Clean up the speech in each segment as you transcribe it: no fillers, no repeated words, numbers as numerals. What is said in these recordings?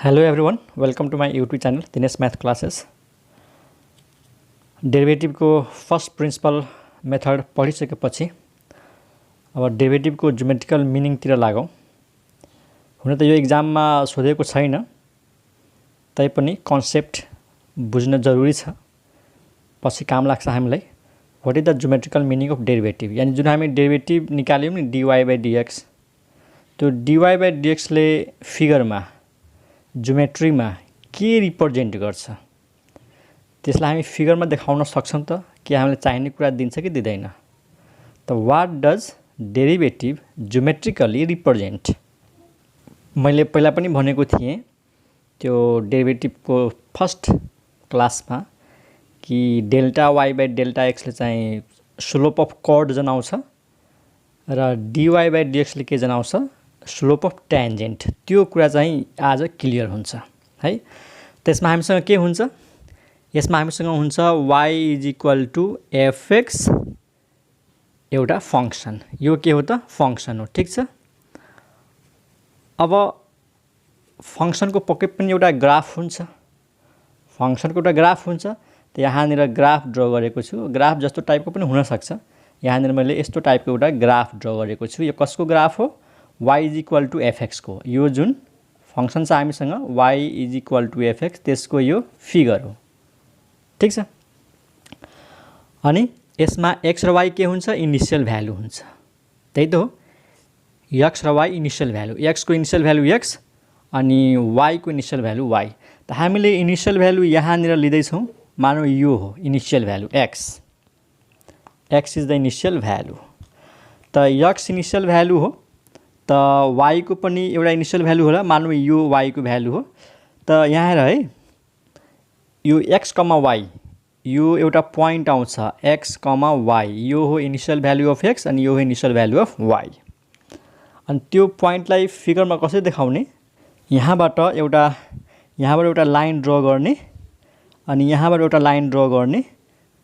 Hello everyone, welcome to my YouTube channel Dinesh Math Classes. Derivative को first principal method पढिसकेपछि अब derivative को geometrical meaning तिर लागौं। हुन त यो एक्जाममा सोधेको छैन, तैपनि कन्सेप्ट बुझ्न जरुरी छ, पछि काम लाग्छ हामीलाई। What is the geometrical meaning of derivative, यानी जुन हामी डेरिभेटिभ निकाल्यौं नि dy/dx, त्यो dy/dx ले फिगरमा ज्योमेट्रीमा के रिप्रेजेन्ट गर्छ त्यसलाई हामी फिगरमा देखाउन सक्छौं त के हामीले चाहिने कुरा दिन्छ कि दिदैन। त what does derivative geometrically represent, मैले पहिला पनि भनेको थिएँ त्यो डेरिभेटिभको फर्स्ट क्लासमा कि डेल्टा y/डेल्टा x ले चाहिँ स्लोप अफ कर्ड जनाउँछ र dy/dx ले के जनाउँछ, स्लोप अफ ट्यान्जेन्ट। त्यो कुरा चाहिँ आज क्लियर हुन्छ है। त्यसमा हामीसँग के हुन्छ, यसमा हामीसँग हुन्छ y = fx एउटा फंक्सन। यो के हो त, फंक्सन हो, ठीक छ। अब फंक्सनको पक्कै पनि एउटा ग्राफ हुन्छ, फंक्सनको एउटा ग्राफ हुन्छ। त यहाँनिर ग्राफ ड्रा गरेको छु, ग्राफ जस्तो टाइपको पनि हुन सक्छ। यहाँनिर मैले यस्तो टाइपको एउटा ग्राफ ड्रा गरेको छु। यो कसको ग्राफ हो, y = fx को। यो जुन फंक्सन छ हामीसँग y = fx, त्यसको यो फिगर हो, ठीक छ। अनि यसमा x र y के हुन्छ, इनिशियल भ्यालु हुन्छ, त्यही त हो। x र y इनिशियल भ्यालु, x को इनिशियल भ्यालु x अनि y को इनिशियल भ्यालु y। त हामीले इनिशियल भ्यालु यहाँनिर लिँदै छौं, मानौ यो हो initial value x, x is the initial value. त x इनिशियल भ्यालु हो, त y को पनि एउटा इनिशियल भ्यालु होला, मानौ यो y को भ्यालु हो। त यहाँ हेर है, यो x, y, यो एउटा पोइन्ट आउँछ x, y, यो हो इनिशियल भ्यालु अफ x अनि यो हो इनिशियल भ्यालु अफ y। अनि त्यो पोइन्टलाई फिगरमा कसरी देखाउने, यहाँबाट एउटा लाइन ड्रा गर्ने अनि यहाँबाट एउटा लाइन ड्रा गर्ने।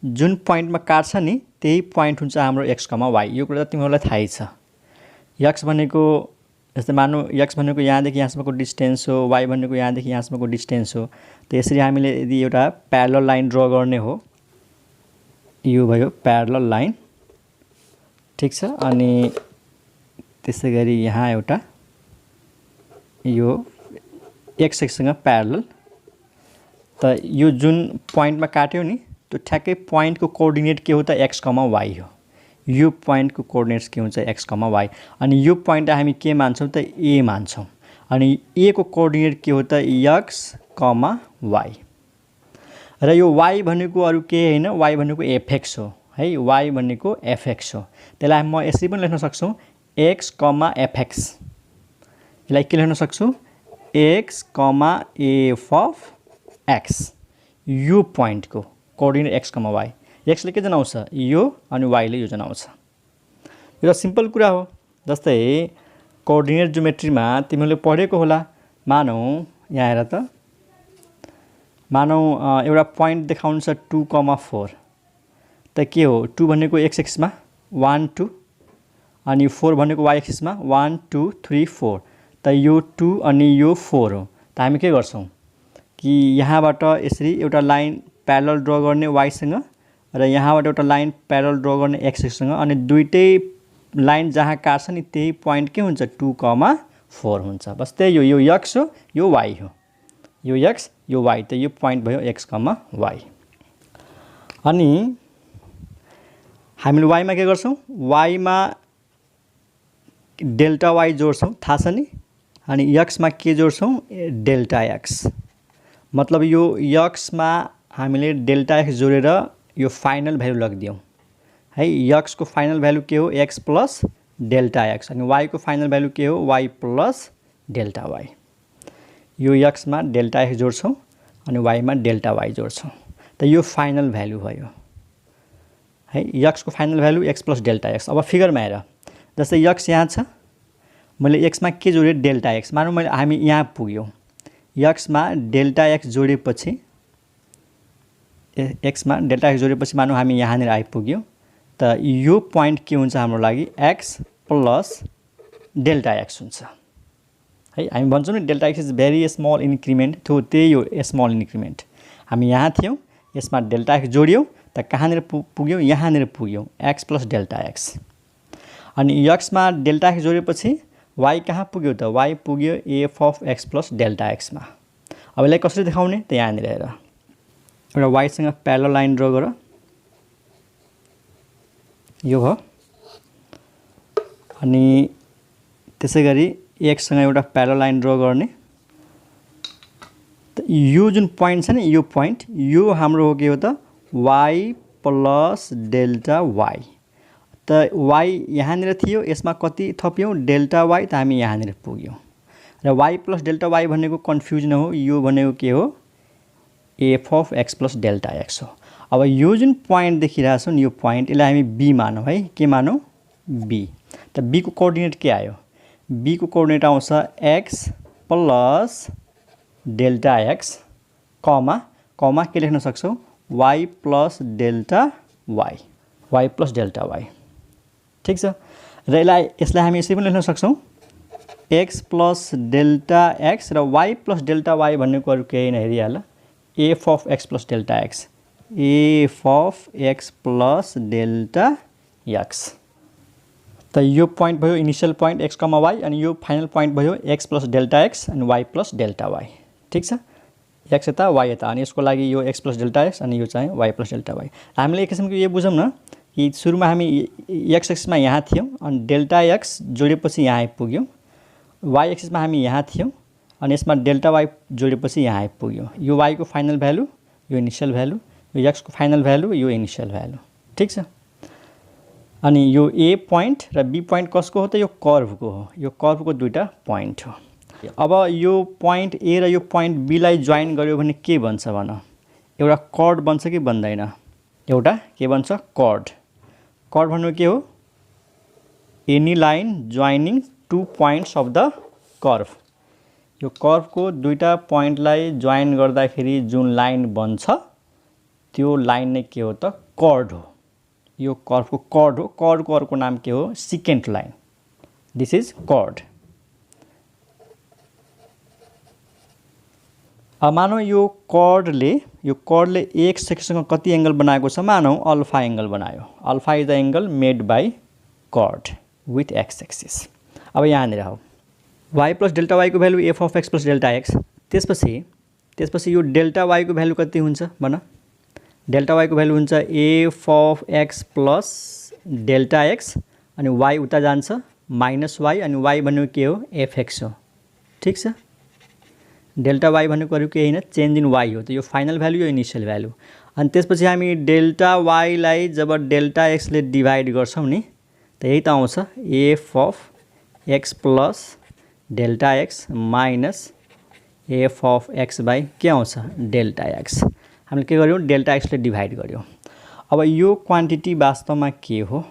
जुन पोइन्टमा काट्छ नि त्यही पोइन्ट हुन्छ हाम्रो x, y। यो कुरा त तिमीहरूलाई थाहै छ। x भनेको जस्तै मानौ x भनेको यहाँदेखि यहाँसम्मको डिस्टेन्स हो, y भनेको यहाँदेखि यहाँसम्मको डिस्टेन्स हो। त यसरी हामीले यदि एउटा प्यारलल लाइन ड्रा गर्ने हो, यो भयो प्यारलल लाइन, ठीक छ। अनि त्यसैगरी यहाँ एउटा यो x सँग प्यारलल। त यो जुन पोइन्टमा काट्यो नि त्यो ठ्याक्कै पोइन्टको कोअर्डिनेट के हो त, x, y हो। यो पोइन्टको कोअर्डिनेट्स के हुन्छ, x, y। अनि यो पोइन्ट हामी के मान्छौं त, a मान्छौं। अनि a को कोअर्डिनेट के हो त, x, y। र यो y भनेको अरु के हैन, y भनेको fx हो है, y भनेको fx हो। त्यसलाई म यसरी पनि लेख्न सक्छु, x, fx। यसलाई के लेख्न सक्छु, x, f of x। यो पोइन्टको कोअर्डिनेट x, y। x ले के जनाउँछ, यो, अनि y ले यो जनाउँछ। यो त सिम्पल कुरा हो। जस्तै कोअर्डिनेट ज्योमेट्रीमा तिमीले पढेको होला। मानौ यहाँ हेर त, मानौ एउटा पोइन्ट देखाउनु छ 2, 4। त के हो, 2 भनेको x एक्सिसमा 1 2 अनि 4 भनेको y एक्सिसमा 1 2 3 4। त यो 2 अनि यो 4 हो। त हामी के गर्छौं कि यहाँबाट यसरी एउटा लाइन प्यारलल ड्रा गर्ने y सँग र यहाँबाट एउटा लाइन प्यारलल ड्रा गर्ने x सँग, अनि दुईटै लाइन जहाँ काट्छ नि त्यही पोइन्ट के हुन्छ, 2, 4 हुन्छ। बस त्यही हो, यो x हो, यो y हो, यो x, यो y। त यो पोइन्ट भयो x, y। अनि हामीले y मा के गर्छौं, y मा डेल्टा y जोड्छौं, थाहा छ नि। अनि x मा के जोड्छौं, डेल्टा x। मतलब यो x मा हामीले डेल्टा x जोडेर यो फाइनल भ्यालु लगिदियौं है। x को फाइनल भ्यालु के हो, x प्लस डेल्टा x। अनि y को फाइनल भ्यालु के हो, y प्लस डेल्टा y। यो x मा डेल्टा x जोड्छौं अनि y मा डेल्टा y जोड्छौं। त यो फाइनल भ्यालु भयो है, x को final value x plus delta x। अब फिगरमा हेर, जस्तै x यहाँ छ, मैले x मा के जोडे, डेल्टा x। मानौ हामी यहाँ पुग्यौं, x मा डेल्टा x जोडेपछि, x मा डेल्टा x जोडेपछि मानौ हामी यहाँनिर आइपुग्यौं। त यो पोइन्ट के हुन्छ हाम्रो लागि, x प्लस डेल्टा x हुन्छ है। हामी भन्छौँ नि delta x is very small increment, त्यही हो स्मल इन्क्रिमेन्ट। हामी यहाँ थियौँ, यसमा डेल्टा एक्स जोड्यौँ त कहाँनिर पुग्यौँ, यहाँनिर पुग्यौँ, एक्स प्लस डेल्टा एक्स। अनि एक्समा डेल्टा एक्स जोडेपछि वाई कहाँ पुग्यो त, वाई पुग्यो f of x plus delta एक्समा। अब यसलाई कसरी देखाउने त यहाँनिर हेर, एउटा वाईसँग प्यारलल लाइन ड्र गर, यो भयो। अनि त्यसै गरी एक्ससँग एउटा प्यारलल लाइन ड्र गर्ने। त यो जुन पोइन्ट छ नि, यो पोइन्ट यो हाम्रो हो के हो त वाई प्लस डेल्टा वाई। त वाई यहाँनिर थियो, यसमा कति थप्यौँ डेल्टा वाई, त हामी यहाँनिर पुग्यौँ। र वाई प्लस डेल्टा वाई भनेको कन्फ्युज नहो, यो भनेको के हो f of x plus delta x हो। अब यो जुन पोइन्ट देखिरहेछौँ नि, यो पोइन्ट यसलाई हामी बी मानौँ है, के मानौँ बी। त बी को कोअर्डिनेट के आयो, बी को कोअर्डिनेट आउँछ x plus delta x comma comma के लेख्न सक्छौँ y plus delta y, y plus delta y. ठिक छ। र यसलाई हामी यसरी पनि लेख्न सक्छौँ एक्स प्लस डेल्टा एक्स र वाई प्लस डेल्टा वाई भनेको अरू केही नहेरिहाल f of x plus delta x, f of x plus delta x. त यो पोइन्ट भयो initial point x comma y, अनि यो फाइनल पोइन्ट भयो एक्स प्लस डेल्टा एक्स अनि वाई प्लस डेल्टा वाई। ठिक छ, एक्स यता वाई यता, अनि यसको लागि यो एक्स प्लस डेल्टा एक्स अनि यो चाहिँ वाई प्लस डेल्टा वाई। हामीले एक किसिमको यो बुझौँ न कि सुरुमा हामी एक्स एक्सिसमा यहाँ थियौँ, अनि डेल्टा एक्स जोडेपछि यहाँ आइपुग्यौँ, वाई एक्सिसमा हामी यहाँ थियौँ, अनि यसमा डेल्टा वाई जोडेपछि यहाँ आइपुग्यौँ। यो वाई को फाइनल भ्यालु, यो इनिशियल भ्यालु, यो एक्स को फाइनल भ्यालु, यो इनिशियल भ्यालु। ठिक छ। अनि यो ए पोइन्ट र बी पोइन्ट कसको हो त, यो कर्भको हो, यो कर्भको दुईटा पोइन्ट हो। अब यो पोइन्ट ए र यो पोइन्ट बीलाई जोइन गर्यो भने के बन्छ भन, एउटा कर्ड बन्छ कि बन्दैन, एउटा के बन्छ कर्ड। कर्ड भन्नु के हो, any line joining two points of the curve. यो कर्भको दुईटा पोइन्टलाई जोइन गर्दाखेरि जुन लाइन बन्छ त्यो लाइन नै के हो त कर्ड हो। यो कर्भको कर्ड हो, कर्डको अर्को नाम के हो सिकेन्ट लाइन, दिस इज कर्ड। अब मानौँ यो कर्डले एक्स एक्सिससँग कति एङ्गल बनाएको छ, मानौँ अल्फा एङ्गल बनायो, alpha is the angle made by chord with X axis. अब यहाँनिर हो वाई प्लस डेल्टा वाई को value F of x plus delta X, त्यसपछि यो डेल्टा वाई को भ्यालु कति हुन्छ भन, डेल्टा वाई को भ्यालु हुन्छ F of x plus delta x, अनि वाई उता जान्छ माइनस वाई, अनि वाई भनेको के हो एफ एक्स हो। ठिक छ। डेल्टा वाई भनेको अरू केही होइन चेन्ज इन वाई हो, त यो फाइनल भ्यालु, यो इनिशियल भ्यालु। अनि त्यसपछि हामी डेल्टा वाईलाई जब डेल्टा एक्सले डिभाइड गर्छौँ नि, त यही त आउँछ F of x plus delta x minus f of x by के आउँछ डेल्टा एक्स। हामीले के गर्यौँ डेल्टा एक्सले डिभाइड गर्यौँ। अब यो क्वान्टिटी वास्तवमा के हो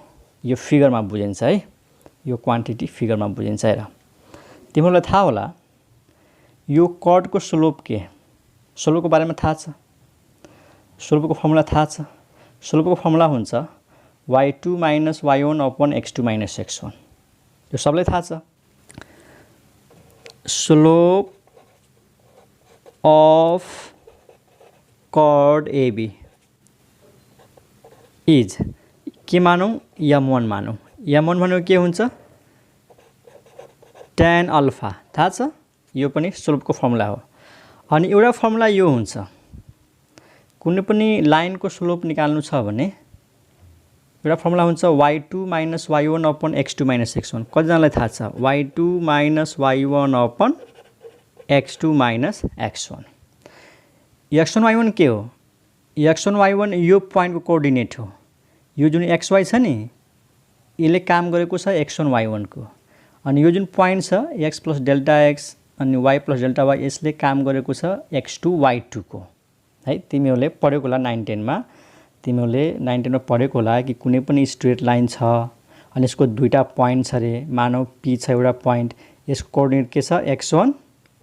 यो फिगरमा बुझिन्छ है, यो क्वान्टिटी फिगरमा बुझिन्छ। हेर तिमीहरूलाई थाहा होला यो कर्डको स्लोप के, स्लोपको बारेमा थाहा छ, स्लोपको फर्मुला थाहा छ, स्लोपको फर्मुला हुन्छ y2 minus y1 upon x2 minus x1, यो सबलाई थाहा छ। Slope of chord AB is के मानौँ m1 मानौँ, m1 भनेको के हुन्छ tan अल्फा, थाहा छ, यो पनि स्लोपको फर्मुला हो। अनि एउटा फर्मुला यो हुन्छ कुनै पनि लाइनको स्लोप निकाल्नु छ भने एउटा फर्मुला हुन्छ y2 minus y1 upon x2 minus x1। कतिजनालाई थाहा छ y2 minus y1 upon x2 minus x1। x1 y1 के हो, x1 y1 यो पोइन्टको कोअर्डिनेट हो, यो जुन xy छ नि यसले काम गरेको छ x1 y1 को, अनि यो जुन पोइन्ट छ x प्लस डेल्टा x अनि y प्लस डेल्टा y यसले काम गरेको छ x2 y2 को है। तिमीहरूले पढेको होला 9-10 मा, तिमीहरूले 9-10 मा पढेको होला कि कुनै पनि स्ट्रेट लाइन छ अनि यसको दुईटा पोइन्ट छ रे, मानौ p छ एउटा पोइन्ट, यसको कोअर्डिनेट के छ x1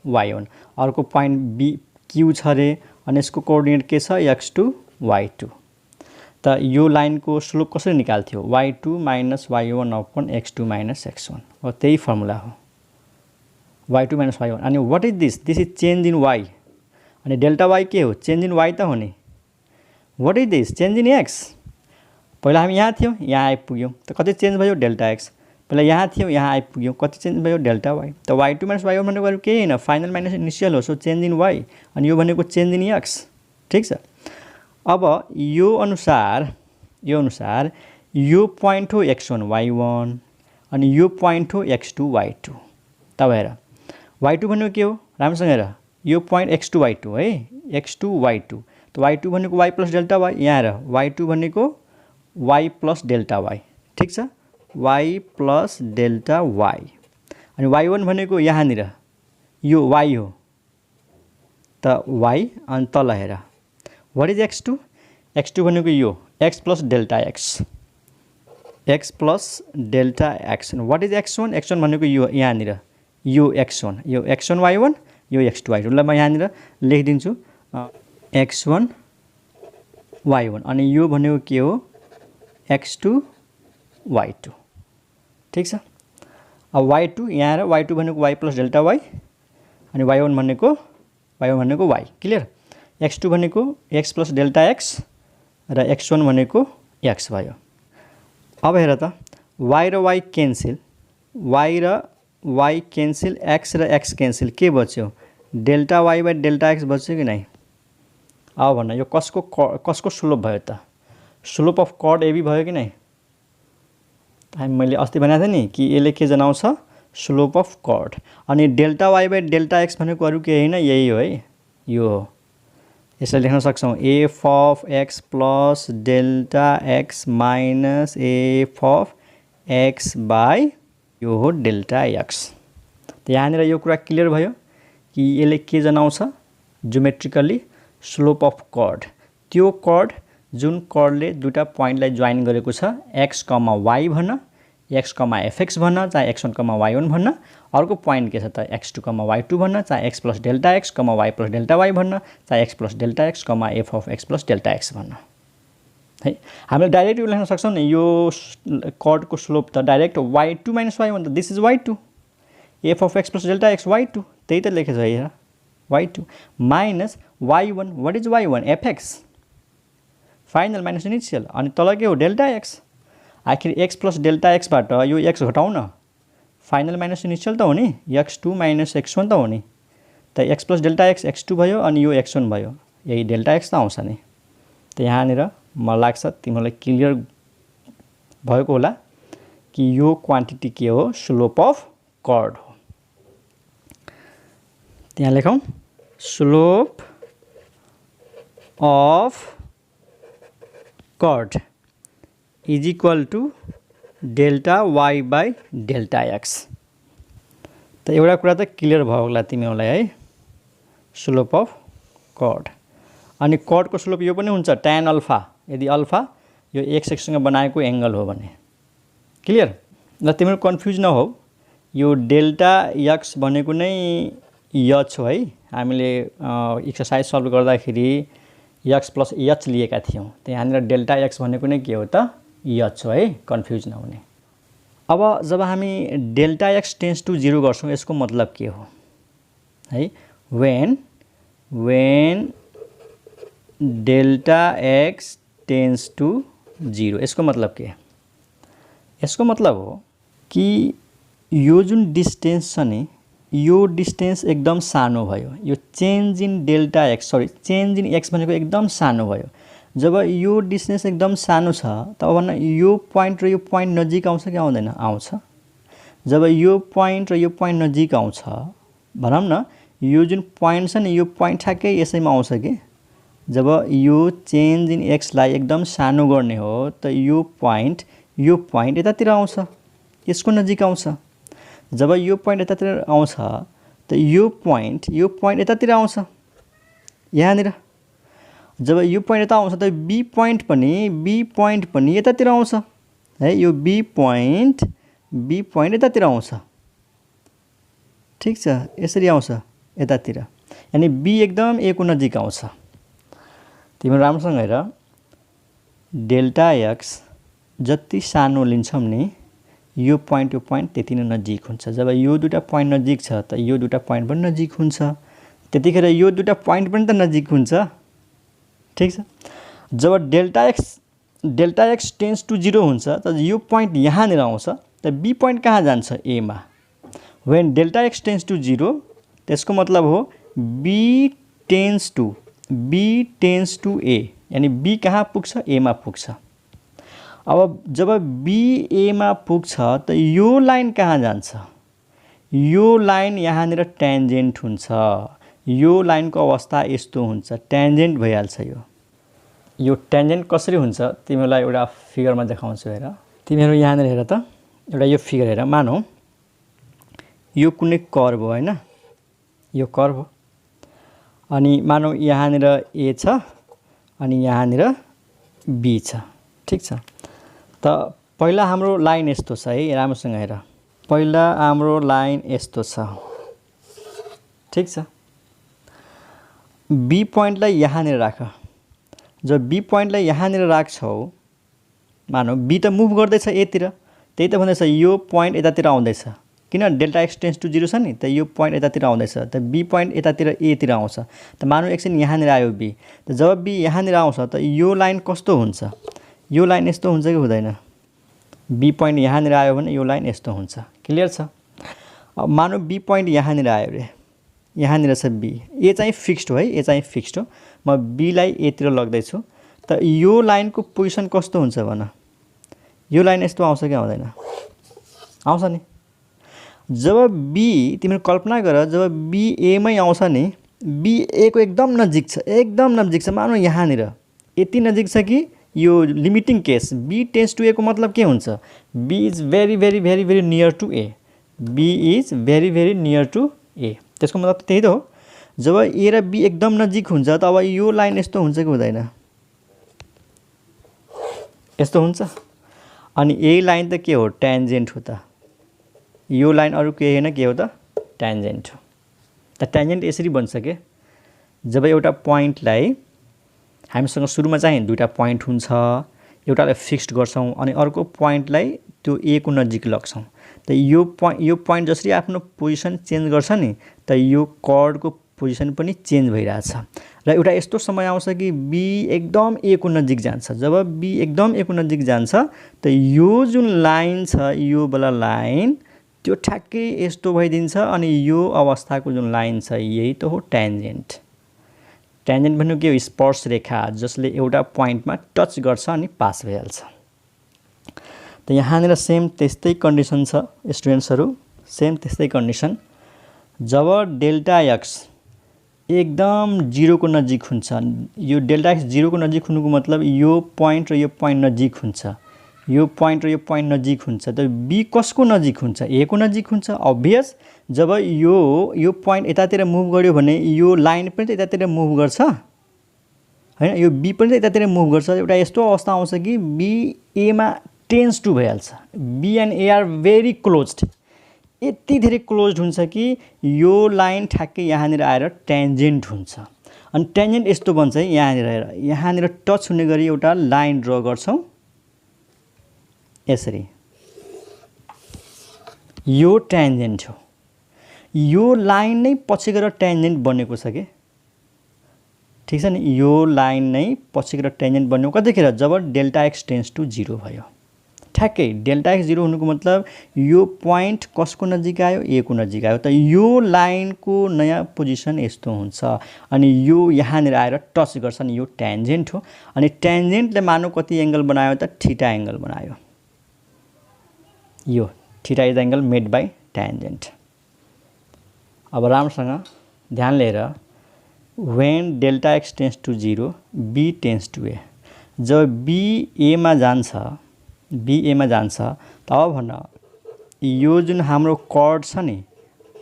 y1, अर्को पोइन्ट b q छ रे अनि यसको कोअर्डिनेट के छ x2 y2। त यो लाइनको स्लोप कसरी निकाल्थ्यो y2 minus y1 upon x2 minus x1 हो, त्यही फर्मुला हो। y2 माइनस y1 अनि what is this is change in y अनि डेल्टा y के हो चेन्ज इन y त हो नि what is this change in x पहिला हामी यहाँ थियौं यहाँ आइपुग्यौं त कति चेन्ज भयो डेल्टा x पहिला यहाँ थियौं यहाँ आइपुग्यौं कति चेन्ज भयो डेल्टा y त y2 माइनस y1 भनेको अरु केही हैन फाइनल माइनस इनिशियल हो सो चेन्ज इन y अनि यो भनेको चेन्ज इन x ठीक छ अब यो अनुसार यो पोइन्ट हो x1 y1 अनि यो पोइन्ट हो x2 y2 त हेर y2 भनेको के हो राम्रोसँग हेर यो पोइन्ट x2 y2 है x2 y2 त y2 भनेको y प्लस डेल्टा y यहाँ हेर y2 भनेको y प्लस डेल्टा y ठीक छ y प्लस डेल्टा y अनि y1 भनेको यहाँ निर यो y हो त y अनि तल हेर व्हाट इज x2 x2 भनेको यो x plus delta x x and what is x1 भनेको यो यहाँ निर यो x1 y1 यो x2 y2 ल म यहाँ निर लेखिदिन्छु x1 y1 अनि यो भनेको के हो x2 y2 ठीक छ अब y2 यहाँ र y2 भनेको y प्लस डेल्टा y अनि y1 भनेको y क्लियर x2 भनेको x प्लस डेल्टा x र x1 भनेको x भयो अब हेर त y र y क्यान्सल x र x क्यान्सल के बच्यो delta y by delta x बच्यो कि नै अब भन्न यो कसको स्लोप भयो त स्लोप अफ कर्ड एबी भयो कि नै मैले अस्ति भनेको थिएँ नि कि यसले के जनाउँछ स्लोप अफ कर्ड अनि delta y by delta x भनेको अरु केही हैन यही हो है यो हो यसलाई लेख्न सक्छौं f of x plus delta x minus f of x by यो हो डेल्टा x त यहाँनिर यो कुरा क्लियर भयो कि यसले के जनाउँछ ज्योमेट्रिकली स्लोप अफ कर्ड त्यो कर्ड जुन कर्डले दुईटा पोइन्टलाई जोइन गरेको छ x, y भन्न x, fx भन्न चाहे x1, y1 भन्न अर्को पोइन्ट के छ त x2, y2 भन्न चाहे x plus delta x, y plus delta y भन्न चाहे x plus delta x, f of x plus delta x भन्न है हामीले डाइरेक्ट यो लेख्न सक्छौं नि यो कर्डको स्लोप त डाइरेक्ट y2 माइनस y1 त this is y2 f of x plus delta x y2 त्यही त लेखेछ यहाँ y2 minus y1 what is y1 fx final minus initial अनि तल के हो डेल्टा x आखिर x प्लस डेल्टा x बाट यो x घटाउ न फाइनल माइनस इनिशियल त हो नि x2 माइनस x1 त हो नि त x plus delta x x2 भयो अनि यो x1 भयो यही डेल्टा x त आउँछ नि त यहाँ निर मलाई लाग्छ तिमीलाई क्लियर भएको होला कि यो क्वान्टिटी के हो स्लोप अफ कर्ड हो त्यहाँ लेखौं slope of chord is equal to delta y by delta x त एउटा कुरा त क्लियर भयो होला तिमीहरुलाई है स्लोप अफ कर्ड अनि कर्डको स्लोप यो पनि हुन्छ tan अल्फा यदि अल्फा यो x सँग बनाएको एंगल हो भने क्लियर ल तिमीहरु कन्फ्युज नहो यो डेल्टा x भनेको नै h हो है हामीले एक्सरसाइज सल्भ गर्दाखेरि x प्लस h लिएका थियौं त यहाँनिर डेल्टा x भनेको नै के हो त h हो है कन्फ्युज नहुने अब जब हामी डेल्टा x टेन्ड्स टु 0 गर्छौं यसको मतलब के हो है when delta x tends to 0 यसको मतलब के यसको मतलब हो कि यो जुन डिस्टेन्स छ नि यो डिस्टेन्स एकदम सानो भयो यो change in delta x sorry change in x भनेको एकदम सानो भयो जब यो डिस्टेन्स एकदम सानो छ तब भन्न यो पोइन्ट र यो पोइन्ट नजिक आउँछ कि आउँदैन आउँछ जब यो पोइन्ट र यो पोइन्ट नजिक आउँछ भनौं न यो जुन पोइन्ट छ नि यो पोइन्ट ठ्याक्कै यसैमा आउँछ के जब यो चेन्ज इन x लाई एकदम सानो गर्ने हो त यो पोइन्ट यतातिर आउँछ यसको नजिक आउँछ जब यो पोइन्ट यतातिर आउँछ त यो पोइन्ट यतातिर आउँछ यहाँनिर जब यो पोइन्ट यता आउँछ त बी पोइन्ट पनि यतातिर आउँछ है यो बी पोइन्ट यतातिर आउँछ ठीक छ यसरी आउँछ यतातिर यानी बी एकदम a को नजिक आउँछ तिम्रो राम्रोसँग हेर डेल्टा x जति सानो लिन्छौं नि यो पोइन्ट त्यति नै नजिक हुन्छ। जब यो दुईटा पोइन्ट नजिक छ त यो दुईटा पोइन्ट पनि नजिक हुन्छ, त्यतिखेर यो दुईटा पोइन्ट पनि त नजिक हुन्छ। ठिक छ। जब डेल्टा एक्स टेन्स टु 0 हुन्छ त यो पोइन्ट यहाँनिर आउँछ, त बी पोइन्ट कहाँ जान्छ? एमा। When delta x tends to 0 त्यसको मतलब हो बी टेन्स टु ए, यानी बी कहाँ पुग्छ? एमा पुग्छ। अब जब बी एमा पुग्छ त यो लाइन कहाँ जान्छ? यो लाइन यहाँनिर ट्यान्जेन्ट हुन्छ। यो लाइनको अवस्था यस्तो हुन्छ, ट्यान्जेन्ट भइहाल्छ। यो ट्यान्जेन्ट कसरी हुन्छ तिमीहरूलाई एउटा फिगरमा देखाउँछु हेर। तिमीहरू यहाँनिर हेर त, एउटा यो फिगर हेर। मानौ यो कुनै कर्भ हो हैन, यो कर्भ हो, अनि मानौ यहाँनिर ए छ अनि यहाँनिर बी छ। ठिक छ। त पहिला हाम्रो लाइन यस्तो छ है, राम्रोसँग हेर। पहिला हाम्रो लाइन यस्तो छ। ठिक छ। बी पोइन्टलाई यहाँनिर राख। जब बी पोइन्टलाई यहाँनिर राख्छौ, मानौ बी त मुभ गर्दैछ एतिर, त्यही त भन्दैछ यो पोइन्ट यतातिर आउँदैछ। किन? डेल्टा एक्स टेन्स टु 0 छ नि, त यो पोइन्ट यतातिर आउँदैछ, त बी पोइन्ट यतातिर एतिर आउँछ। त मानौ एकछिन यहाँनिर आयो बी, त जब बी यहाँनिर आउँछ त यो लाइन कस्तो हुन्छ? यो लाइन यस्तो हुन्छ कि हुँदैन? बी पोइन्ट यहाँनिर आयो भने यो लाइन यस्तो हुन्छ। क्लियर छ? अब मानौ बी पोइन्ट यहाँनिर आयो रे, यहाँनिर छ बी, ए चाहिँ फिक्स्ड हो है, ए चाहिँ फिक्स्ड हो। म बीलाई एतिर लग्दैछु, त यो लाइनको पोजिसन कस्तो हुन्छ भन? यो लाइन यस्तो आउँछ कि आउँदैन? आउँछ नि। जब बी, तिमीहरू कल्पना गर, जब बी एमै आउँछ नि, बी ए को एकदम नजिक छ, एकदम नजिक छ। मानौ यहाँनिर यति नजिक छ कि यो limiting case B tends to A को मतलब के हुन्छ? B is very very very very near to A. B is very very near to A, त्यसको मतलब त्यही त हो। जब ए र बी एकदम नजिक हुन्छ त अब यो लाइन यस्तो हुन्छ कि हुँदैन? यस्तो हुन्छ। अनि यही लाइन त के हो? ट्यान्जेन्ट हो त। यो लाइन अरू केही होइन, के हो त? ट्यान्जेन्ट हो। त ट्यान्जेन्ट यसरी बन्छ के, जब एउटा पोइन्टलाई हामीसँग सुरुमा चाहिँ दुईटा पोइन्ट हुन्छ, एउटालाई फिक्स्ड गर्छौँ अनि अर्को पोइन्टलाई त्यो ए को नजिक लग्छौँ, त यो पोइन्ट जसरी आफ्नो पोजिसन चेन्ज गर्छ नि, त यो कर्डको पोजिसन पनि चेन्ज भइरहेछ। र एउटा यस्तो समय आउँछ कि बी एकदम ए को नजिक जान्छ। जब बी एकदम ए को नजिक जान्छ त यो जुन लाइन छ, यो वाला लाइन त्यो ठ्याक्कै यस्तो भइदिन्छ, अनि यो अवस्थाको जुन लाइन छ यही त हो ट्यान्जेन्ट। ट्यान्जेन्ट भन्नु के हो? स्पर्श रेखा, जसले एउटा पोइन्टमा टच गर्छ अनि पास भइहाल्छ। त यहाँनिर सेम त्यस्तै कन्डिसन छ स्टुडेन्ट्सहरू, सेम त्यस्तै कन्डिसन। जब डेल्टा एक्स एकदम 0 को नजिक हुन्छ, यो डेल्टा एक्स 0 को नजिक हुनुको मतलब यो पोइन्ट र यो पोइन्ट नजिक हुन्छ, यो पोइन्ट र यो पोइन्ट नजिक हुन्छ। त बी कसको नजिक हुन्छ? ए को नजिक हुन्छ, अभियस। जब यो पोइन्ट यतातिर मुभ गर्यो भने यो लाइन पनि त यतातिर मुभ गर्छ हैन, यो बी पनि त यतातिर मुभ गर्छ। एउटा यस्तो अवस्था आउँछ कि बी एमा टेन्स टु भइहाल्छ। B and A are very closed, यति धेरै क्लोज्ड हुन्छ कि यो लाइन ठ्याक्कै यहाँनिर आएर ट्यान्जेन्ट हुन्छ। अनि ट्यान्जेन्ट यस्तो बन्छ है, यहाँनिर हेर, यहाँनिर टच हुने गरी एउटा लाइन ड्र गर्छौँ यसरी, यो ट्यान्जेन्ट हो। यो लाइन नै पछि गएर ट्यान्जेन्ट बनेको छ के, ठिक छ नि। यो लाइन नै पछि गएर ट्यान्जेन्ट बन्यो कतिखेर? जब डेल्टा एक्स टेन्स टु 0 भयो। ठ्याक्कै डेल्टा एक्स 0 हुनुको मतलब यो पोइन्ट कसको नजिक आयो? ए को नजिक आयो। त यो लाइनको नयाँ पोजिसन यस्तो हुन्छ, अनि यो यहाँनिर आएर टच गर्छ, अनि यो ट्यान्जेन्ट हो। अनि ट्यान्जेन्टले मानौ कति एङ्गल बनायो त? थीटा एङ्गल बनायो। यो theta is the angle made by tangent. अब राम्रोसँग ध्यान लिएर, when delta x tends to 0 B tends to A, जब बी एमा जान्छ, बी एमा जान्छ, तब भन यो जुन हाम्रो कर्ड छ नि,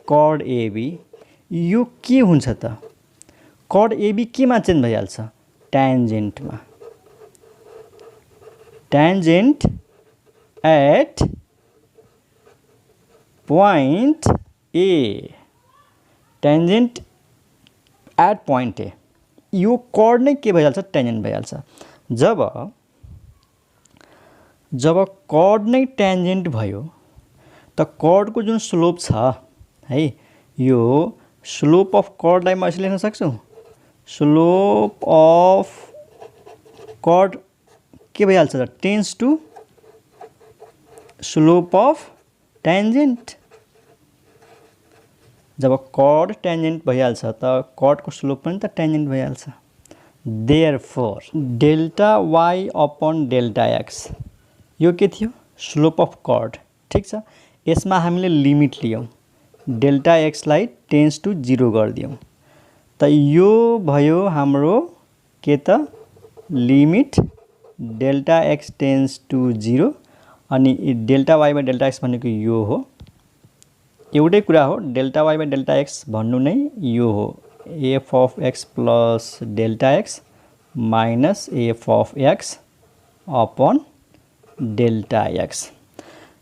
कर्ड एबी, यो के हुन्छ त? कर्ड एबी केमा चेन्ज भइहाल्छ? ट्यान्जेन्टमा। Tangent at point A, tangent at point A, यो कर्ड नै के भइहाल्छ? ट्यान्जेन्ट भइहाल्छ। जब कर्ड नै ट्यान्जेन्ट भयो त कर्डको जुन स्लोप छ है, यो स्लोप अफ कर्डलाई म यसरी लेख्न सक्छु, स्लोप अफ कर्ड के भइहाल्छ त tends to slope of tangent. जब कर्ड ट्यान्जेन्ट भइहाल्छ त कर्डको स्लोप पनि त ट्यान्जेन्ट भइहाल्छ। Therefore delta Y upon delta X यो के थियो, स्लोप अफ कर्ड। ठिक छ, यसमा हामीले लिमिट लियौँ, डेल्टा एक्सलाई टेन्स टु 0 गरिदियौँ। त यो भयो हाम्रो के त limit delta x tends to 0 अनि delta Y by delta x भनेको यो हो। एउटै कुरा हो, delta Y by delta x भन्नु नै यो हो, f of x plus delta x minus f of x upon delta x.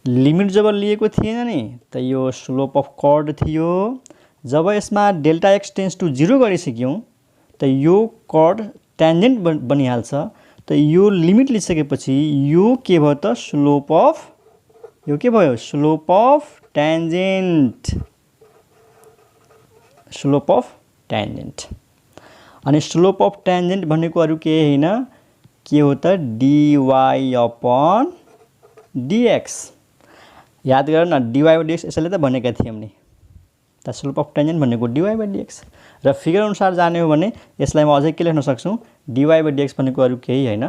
Limit जब लिएको थिएन नि त यो स्लोप अफ कर्ड थियो। जब यसमा डेल्टा एक्स टेन्स टु 0 गरिसक्यौँ त यो कर्ड ट्यान्जेन्ट बनिहाल्छ। त यो लिमिट लिइसकेपछि यो के भयो त स्लोप अफ, यो के भयो slope of tangent, slope of tangent. अनि स्लोप अफ ट्यान्जेन्ट भनेको अरू केही होइन, के हो त dy अपन dx। याद गर न, dy बाई dx यसैले त भनेका थियौँ नि, त स्लोप अफ ट्यान्जेन्ट भनेको dy बाई dx। र फिगर अनुसार जाने हो भने यसलाई म अझै के लेख्न सक्छु, dy बाई dx भनेको अरू केही होइन,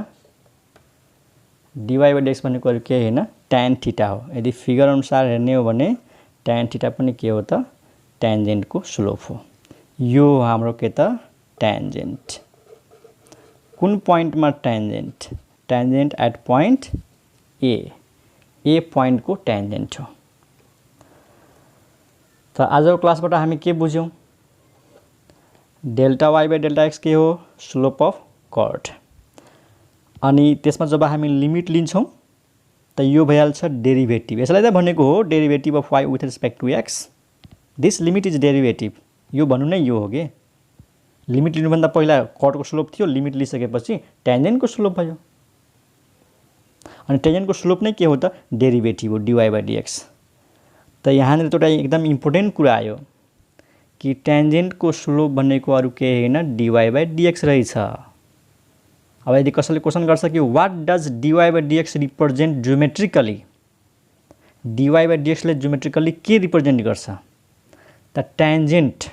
dy बाई dx भनेको अरू केही होइन ट्यान थीटा हो। यदि फिगर अनुसार हेर्ने हो भने ट्यान थीटा पनि के हो त ट्यान्जेन्टको स्लोप हो। यो हाम्रो के त ट्यान्जेन्ट। कुन पोइन्टमा tangent, tangent at point A पोइन्टको ट्यान्जेन्ट हो। त आजको क्लासबाट हामी के बुझ्यौँ, delta Y by delta x के हो स्लोप अफ कर्ड। अनि त्यसमा जब हामी लिमिट लिन्छौँ त यो भइहाल्छ डेरिभेटिभ। यसलाई त भनेको हो derivative of Y with respect to X, this limit is derivative. यो भन्नु नै यो हो कि लिमिट लिनुभन्दा पहिला कर्डको स्लोप थियो, लिमिट लिइसकेपछि ट्यान्जेन्टको स्लोप भयो। अनि ट्यान्जेन्टको स्लोप नै के हो त डेरिभेटिभ हो dy बाई dx। त यहाँनिर एउटा एकदम इम्पोर्टेन्ट कुरा आयो कि ट्यान्जेन्टको स्लोप भनेको अरू केही होइन dy बाई dx रहेछ। अब यदि कसैले क्वेसन गर्छ कि what does dy by dx represent geometrically, dy by dx ले ज्योमेट्रिकली के रिप्रेजेन्ट गर्छ त tangent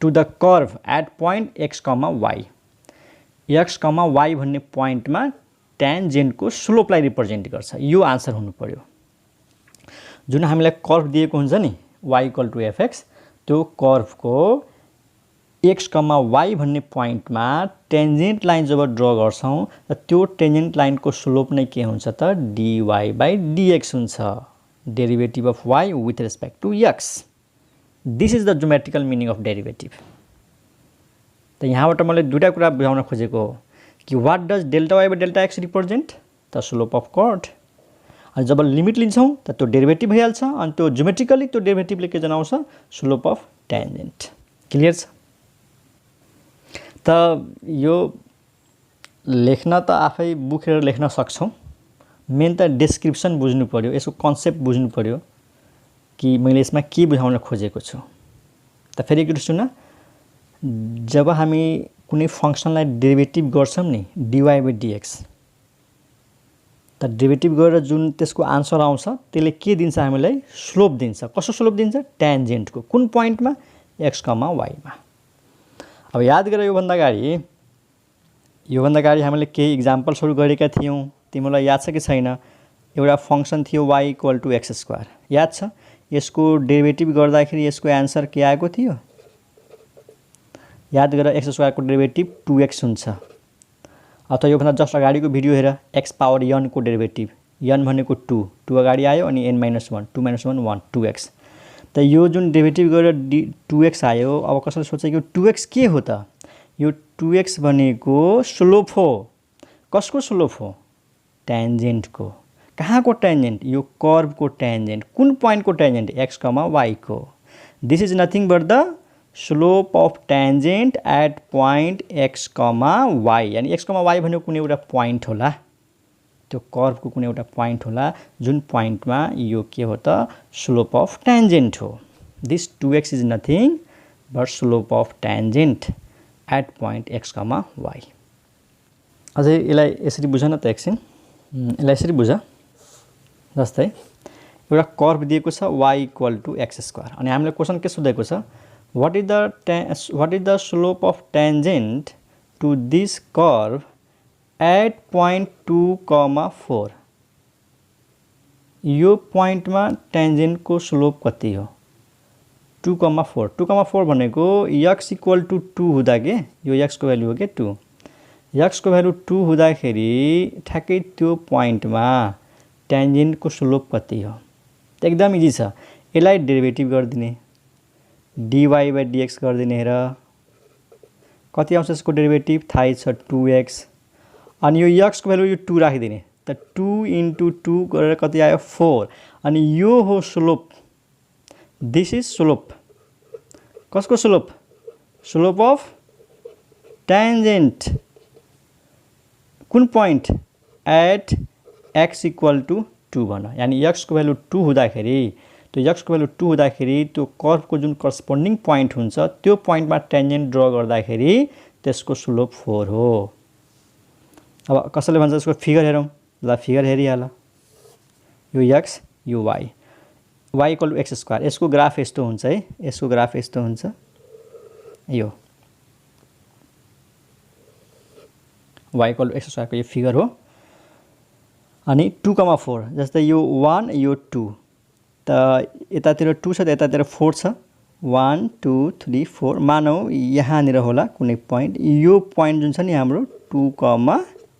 to the curve at point x comma Y. X comma Y भन्ने पोइन्टमा ट्यान्जेन्टको स्लोपलाई रिप्रेजेन्ट गर्छ। यो आन्सर हुनु पर्यो। जुन हामीलाई कर्भ दिएको हुन्छ नि y इक्वल टु एफएक्स, त्यो कर्भको एक्स कमा वाई भन्ने पोइन्टमा टेन्जेन्ट लाइन जब ड्र गर्छौँ त त्यो टेन्जेन्ट लाइनको स्लोप नै के हुन्छ त dy बाई dx हुन्छ, derivative of y with respect to x। This is the geometrical meaning of derivative. त यहाँबाट मैले दुईवटा कुरा बुझाउन खोजेको हो कि what does delta Y by delta X represent त स्लोप अफ कर्ड। अनि जब लिमिट लिन्छौँ त त्यो डेरिभेटिभ भइहाल्छ, अनि त्यो ज्योमेट्रिकली त्यो डेरिभेटिभले के जनाउँछ स्लोप अफ ट्यान्जेन्ट। क्लियर छ? त यो लेख्न त आफै बुक हेरेर लेख्न सक्छौँ, मेन त डिस्क्रिप्सन बुझ्नु पर्यो, यसको कन्सेप्ट बुझ्नु पर्यो कि मैले यसमा के बुझाउन खोजेको छु। त फेरि एक सुन, जब हामी कुनै फङ्सनलाई डेरिभेटिभ गर्छौँ नि dy बाई dx, त डेरिभेटिभ गरेर जुन त्यसको आन्सर आउँछ त्यसले के दिन्छ हामीलाई स्लोप दिन्छ। कसो स्लोप दिन्छ ट्यान्जेन्टको, कुन पोइन्टमा एक्स कमा वाईमा। अब याद गरेर योभन्दा अगाडि हामीले केही इक्जाम्पल्सहरू गरेका थियौँ, तिमीलाई याद छ कि छैन। एउटा फङ्सन थियो y equal to X square, याद छ। यसको डेरिभेटिभ गर्दाखेरि यसको एन्सर के आएको थियो, याद गर एक्स स्क्वायरको डेरिभेटिभ 2x हुन्छ। अथवा योभन्दा जस्ट अगाडिको भिडियो हेर, एक्स पावर n को डेरिभेटिभ, n भनेको 2 अगाडि आयो अनि n माइनस 1, 2 माइनस 1 1 2x। त यो जुन डेरिभेटिभ गरेर 2x आयो, अब कसैले सोच्छ कि 2x के हो त, यो 2x भनेको स्लोप हो। कसको स्लोप हो ट्यान्जेन्टको। कहाँको ट्यान्जेन्ट, यो कर्भको ट्यान्जेन्ट। कुन पोइन्टको ट्यान्जेन्ट एक्स कमा वाई को। This is nothing but the slope of tangent at point x comma Y. यानि एक्स कमा वाई भनेको कुनै एउटा पोइन्ट होला, त्यो कर्भको कुनै एउटा पोइन्ट होला जुन पोइन्टमा यो के हो त स्लोप अफ ट्यान्जेन्ट हो। This 2x is nothing but slope of tangent at point x, y। अझै यसलाई यसरी बुझ न त एकछिन, यसलाई यसरी बुझ। जस्तै एउटा कर्भ दिएको छ y = x² अनि हामीलाई क्वेसन के सोधेको छ what is the slope of tangent to this curve at point 2, 4। यो पोइन्टमा ट्यान्जेन्टको स्लोप कति हो 2, 4। 2, 4 भनेको x = 2 हुँदा के यो x को भ्यालु हो के 2। x को भ्यालु 2 हुँदाखेरि ठ्याक्कै त्यो पोइन्टमा ट्यान्जेन्टको स्लोप कति हो त एकदम इजी छ। यसलाई डेरिभेटिभ गरिदिने dy/dx गरिदिने हेर कति आउँछ यसको डेरिभेटिभ थाहै छ 2x अनि यो x को भ्यालु यो 2 राखिदिने त 2 × 2 गरेर कति आयो 4 अनि यो हो स्लोप। This is slope. कसको स्लोप? Slope of tangent. कुन पोइन्ट? एट x = 2 भन, यानी x को भ्यालु 2 हुँदाखेरि त्यो x को भ्यालु 2 हुँदाखेरि त्यो कर्भको जुन करस्पोन्डिङ पोइन्ट हुन्छ त्यो पोइन्टमा ट्यान्जेन्ट ड्र गर्दाखेरि त्यसको स्लोप 4 हो। अब कसैले भन्छ यसको फिगर हेरौँ, ल फिगर हेरिहाल। यो x यो y, y = x²। यसको ग्राफ यस्तो हुन्छ है, यसको ग्राफ यस्तो हुन्छ। यो y = x² को यो फिगर हो। अनि 2, 4 जस्तै यो 1 यो 2 त यतातिर 2 छ त यतातिर 4 छ। 1 2 3 4 मानौ यहाँनिर होला कुनै पोइन्ट, यो पोइन्ट जुन छ नि हाम्रो 2,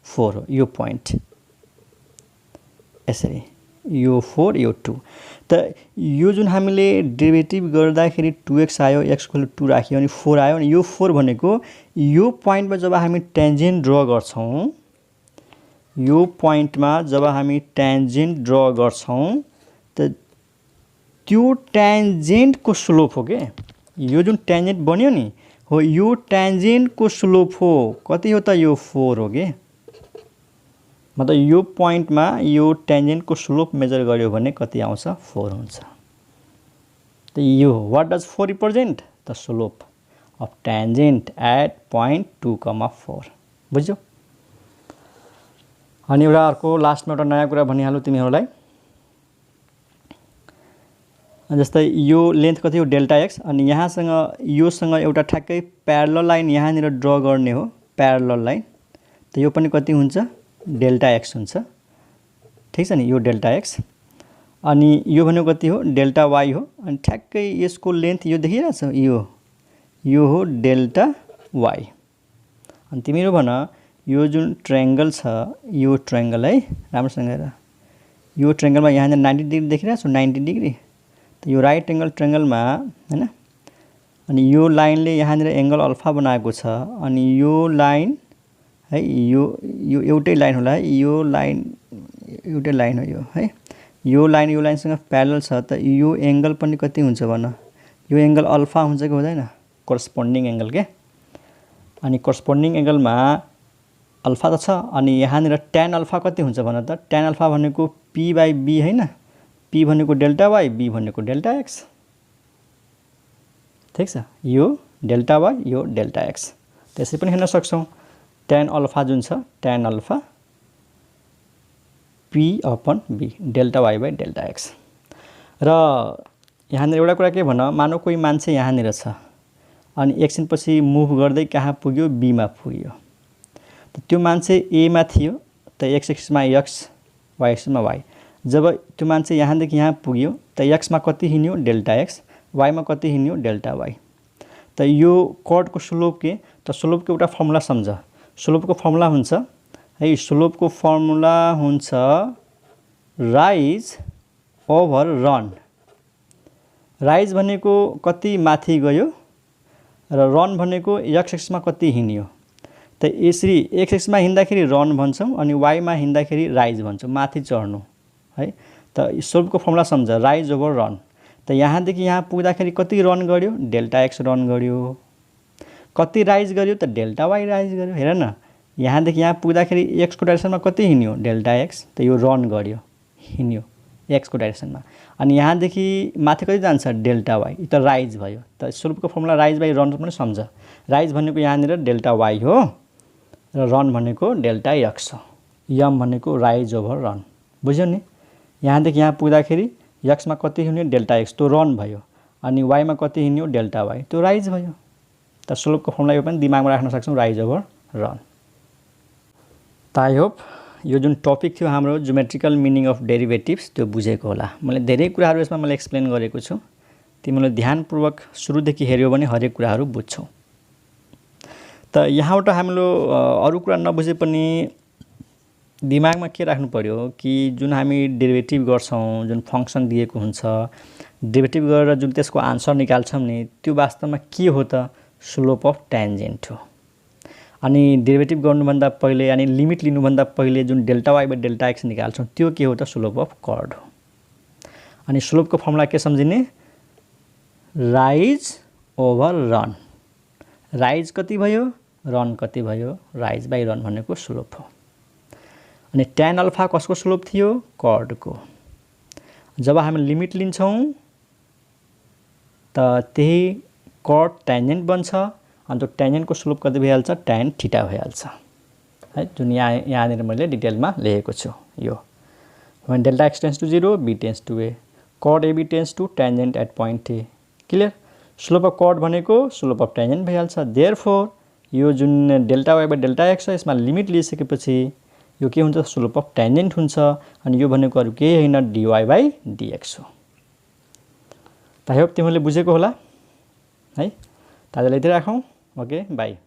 4 हो यो पोइन्ट। यसरी यो 4 यो 2 त यो जुन हामीले डेरिभेटिभ गर्दाखेरि 2x आयो, x को भ्यालु 2 राख्यो अनि 4 आयो अनि यो 4 भनेको यो पोइन्टमा जब हामी ट्यान्जेन्ट ड्र गर्छौं, यो पोइन्टमा जब हामी ट्यान्जेन्ट ड्र गर्छौं त त्यो ट्यान्जेन्टको स्लोप हो के। यो जुन ट्यान्जेन्ट बन्यो नि हो यो ट्यान्जेन्टको स्लोप हो। कति हो त यो 4 हो के। मतलब यो पोइन्टमा यो ट्यान्जेन्टको स्लोप मेजर गर्यो भने कति आउँछ 4 हुन्छ। त यो what does 4 represent? The slope of tangent at point 2, 4। बुझ्यौ? अनि एउटा अर्को लास्टमा एउटा नयाँ कुरा भनिहालु तिमीहरूलाई। जस्तै यो लेन्थ कति हो डेल्टा x अनि यहाँसँग योसँग एउटा ठ्याक्कै प्यारलल लाइन यहाँनिर ड्र गर्ने हो, प्यारलल लाइन। त यो पनि कति हुन्छ डेल्टा x हुन्छ। ठीक छ नि, यो डेल्टा x अनि यो भनेको कति हो डेल्टा y हो अनि ठ्याक्कै यसको लेन्थ यो देखिरहेछ, यो हो डेल्टा y। अनि तिमीहरू भन यो जुन ट्रायंगल छ यो ट्रायंगल है राम्रोसँग हेर, यो ट्रायंगलमा यहाँनिर 90 डिग्री देखिरहेछ 90 डिग्री। त यो राइट एंगल ट्रायंगलमा हैन अनि यो लाइनले यहाँनिर एंगल अल्फा बनाएको छ अनि यो लाइन है यो एउटै लाइन होला है, यो लाइन एउटै लाइन हो यो है। यो लाइनसँग प्यारलल छ त यो एंगल पनि कति हुन्छ भन, यो एंगल अल्फा हुन्छ कि हुँदैन? करस्पोन्डिङ एंगल के। अनि करस्पोन्डिङ एंगलमा अल्फा त छ अनि यहाँनिर tan अल्फा कति हुन्छ भन त? tan अल्फा भनेको p/b हैन, p भनेको डेल्टा y, b भनेको डेल्टा x। ठीक छ, यो डेल्टा y यो डेल्टा x। त्यसै पनि हेर्न सक्छौं tan अल्फा जुन छ tan alpha p/b delta delta x। र यहाँनिर एउटा कुरा के भन, मानौ कोही मान्छे यहाँनिर छ अनि एकछिनपछि मुभ गर्दै कहाँ पुग्यो b मा पुग्यो। त्यो मान्छे a मा थियो त x एक्सिस मा x, y एक्सिस मा y। जब त्यो मान्छे यहाँदेखि यहाँ पुग्यो त x मा कति हिँड्यो डेल्टा x, y मा कति हिँड्यो डेल्टा y। त यो कर्डको स्लोप के त स्लोपको एउटा फर्मुला सम्झ। स्लोपको फर्मुला हुन्छ है, स्लोपको फर्मुला हुन्छ राइज ओभर रन। राइज भनेको कति माथि गयो र रन भनेको x एक्सिस मा कति हिँड्यो। त यसरी x एक्सिस मा हिँड्दाखेरि रन भन्छौं अनि y मा हिँड्दाखेरि राइज भन्छौं, माथि चढ्नु है। त स्लोपको फर्मुला सम्झ राइज ओभर रन। त यहाँदेखि यहाँ पुग्दाखेरि कति रन गर्यो डेल्टा x रन गर्यो, कति राइज गर्यो त डेल्टा y राइज गर्यो। हेर न यहाँदेखि यहाँ पुग्दाखेरि एक्सको डाइरेक्सनमा कति हिँड्यो डेल्टा एक्स, त यो रन गर्यो हिँड्यो एक्सको डाइरेक्सनमा। अनि यहाँदेखि माथि कति जान्छ डेल्टा वाई, यो त राइज भयो। त स्लोपको फर्मुला राइज बाई रन पनि सम्झ। राइज भनेको यहाँनिर डेल्टा वाई हो र रन भनेको डेल्टा एक्स हो। यम भनेको राइज ओभर रन, बुझ्यो नि। यहाँदेखि यहाँ पुग्दाखेरि एक्समा कति हिँड्यो डेल्टा एक्स, त्यो रन भयो। अनि वाईमा कति हिँड्यो डेल्टा वाई, त्यो राइज भयो। त स्लोपको फर्मुला यो पनि दिमागमा राख्न सक्छौँ, राइज ओभर रन। त आई होप यो जुन टपिक थियो हाम्रो ज्योमेट्रिकल मिनिङ अफ डेरिभेटिभ्स त्यो बुझेको होला। मैले धेरै कुराहरू यसमा मैले एक्सप्लेन गरेको छु, तिमीले ध्यानपूर्वक सुरुदेखि हेऱ्यौ भने हरेक कुराहरू बुझ्छौ। त यहाँबाट हामीले अरू कुरा नबुझे पनि दिमागमा के राख्नु पर्यो कि जुन हामी डेरिभेटिभ गर्छौँ, जुन फङ्सन दिएको हुन्छ, डेरिभेटिभ गरेर जुन त्यसको आन्सर निकाल्छौँ नि, त्यो वास्तवमा के हो त स्लोप अफ ट्यान्जेन्ट हो। अनि डेरिभेटिभ गर्नुभन्दा पहिले अनि लिमिट लिनुभन्दा पहिले जुन delta Y by delta X निकाल्छौँ त्यो के हो त स्लोप अफ कर्ड हो। अनि स्लोपको फर्मुला के सम्झिने, राइज ओभर रन। राइज कति भयो, रन कति भयो, राइज बाई रन भनेको स्लोप हो। अनि ट्यान अल्फा कसको स्लोप थियो, कर्डको। जब हामी लिमिट लिन्छौँ त त्यही कर्ड ट्यान्जेन्ट बन्छ, अनि त्यो ट्यान्जेन्टको स्लोप कति भइहाल्छ, ट्यान थीटा भइहाल्छ है, जुन यहाँनिर मैले डिटेलमा लेखेको छु। यो when delta x tends to 0 b tends to a, chord ab tends to tangent at point a, clear. Slope of chord भनेको स्लोप अफ ट्यान्जेन्ट भइहाल्छ। देयरफोर यो जुन delta Y by delta X छ यसमा लिमिट लिइसकेपछि यो के हुन्छ, slope of tangent हुन्छ। अनि यो भनेको अरू केही होइन डिवाई बाई डिएक्स हो। त आई होप तिमीले बुझेको होला है। त आजलाई यति राखौँ, ओके बाई।